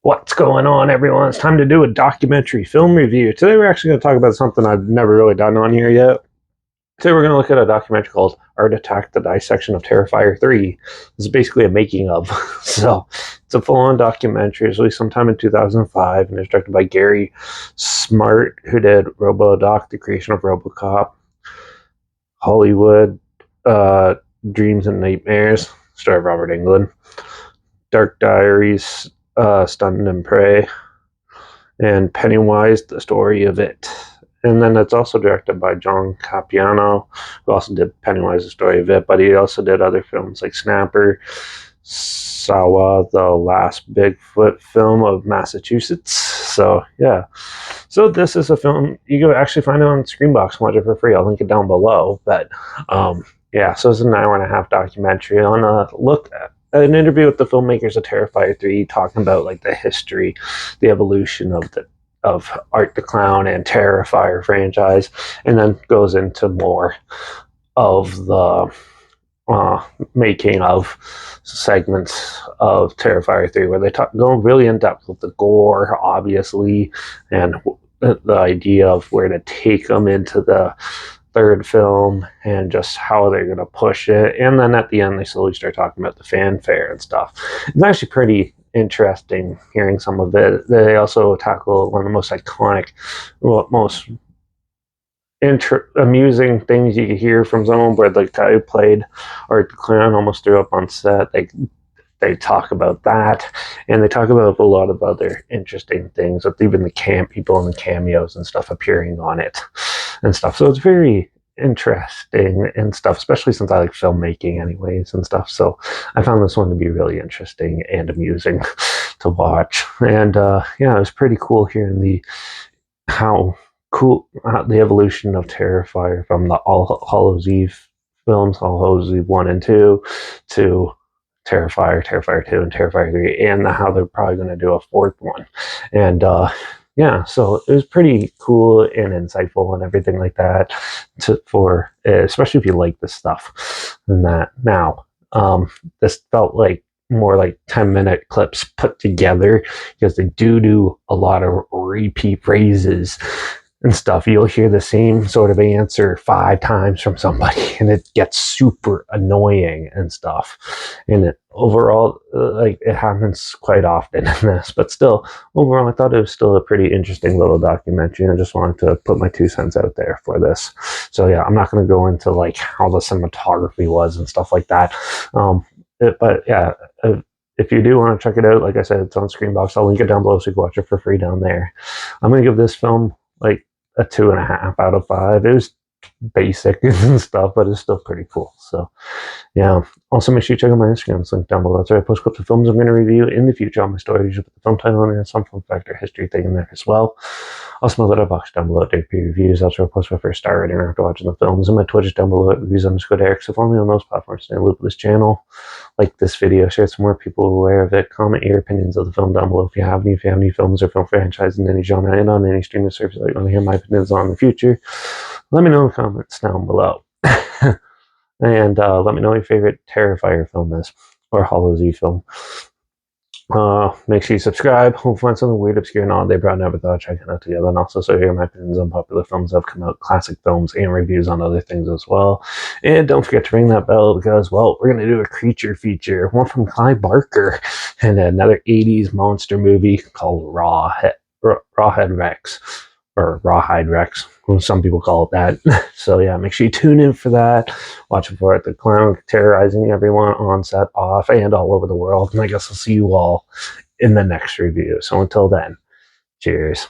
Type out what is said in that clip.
What's going on, everyone? It's time to do a documentary film review. Today we're actually going to talk about something I've never really done on here yet. Today we're going to look at a documentary called Art Attack, the Dissection of Terrifier 3. This is basically a making of. So it's a full-on documentary. It's released sometime in 2005 and it's directed by Gary Smart, who did RoboDoc, The Creation of RoboCop, Hollywood, Dreams and Nightmares, starring Robert Englund, Dark Diaries, Stunned and Prey, and Pennywise, The Story of It. And then it's also directed by John Capiano, who also did Pennywise, The Story of It, but he also did other films like Snapper, Sawa, The Last Bigfoot Film of Massachusetts. So, yeah. So this is a film, you can actually find it on Screenbox and watch it for free. I'll link it down below. But, yeah, so it's an hour and a half documentary on a look at an interview with the filmmakers of Terrifier 3, talking about like the history, the evolution of Art the Clown and Terrifier franchise, and then goes into more of the making of segments of Terrifier 3, where they go really in depth with the gore, obviously, and the idea of where to take them into the third film and just how they're going to push it. And then at the end, they slowly start talking about the fanfare and stuff. It's actually pretty interesting hearing some of it. They also tackle one of the most iconic, most amusing things you could hear from someone, where the guy who played Art the Clown almost threw up on set. They talk about that, and they talk about a lot of other interesting things, with even the people in the cameos and stuff appearing on it and stuff. So it's very interesting and stuff, especially since I like filmmaking anyways and stuff. So I found this one to be really interesting and amusing to watch. And yeah, it was pretty cool hearing how cool the evolution of Terrifier from the All Hallows Eve films, All Hallows Eve 1 and 2, to Terrifier, Terrifier 2, and Terrifier 3, and how they're probably going to do a fourth one. And yeah, so it was pretty cool and insightful and everything like that, especially if you like this stuff. And that now, this felt like more like 10-minute clips put together, because they do a lot of repeat phrases and stuff. You'll hear the same sort of answer 5 times from somebody, and it gets super annoying and stuff. And overall, like, it happens quite often in this, but still, overall, I thought it was still a pretty interesting little documentary, and I just wanted to put my 2 cents out there for this. So yeah, I'm not going to go into like how the cinematography was and stuff like that. But yeah, if you do want to check it out, like I said, it's on Screenbox. I'll link it down below so you can watch it for free down there. I'm going to give this film like a 2.5 out of 5. It was basic and stuff, but it's still pretty cool. So yeah, also make sure you check out my Instagram. It's linked down below. That's where I post clips of films I'm going to review in the future on my story. Usually put the film title in there and some fun fact or history thing in there as well. Also my Letterbox down below at Derek P Reviews. That's where I post my first star rating after watching the films. And my Twitch is down below at reviews_Derek. So follow me on those platforms. Stay in the loop with this channel. Like this video, share it so more people are aware of it. Comment your opinions of the film down below if you have any films or film franchises in any genre and on any streaming service that you want to hear my opinions on in the future. Let me know in the comments down below. And let me know what your favorite Terrifier film is, or Hallows Eve film. Make sure you subscribe. We'll find something weird, obscure, and odd they brought never thought of checking out together. And also, so hear my opinions on popular films that have come out, classic films, and reviews on other things as well. And don't forget to ring that bell, because, well, we're going to do a creature feature, one from Clive Barker, and another 80s monster movie called Rawhead Rex. Or Rawhide Rex, some people call it that. So yeah, make sure you tune in for that. Watch for it. The clown terrorizing everyone on set, off, and all over the world. And I guess I'll see you all in the next review. So until then, cheers.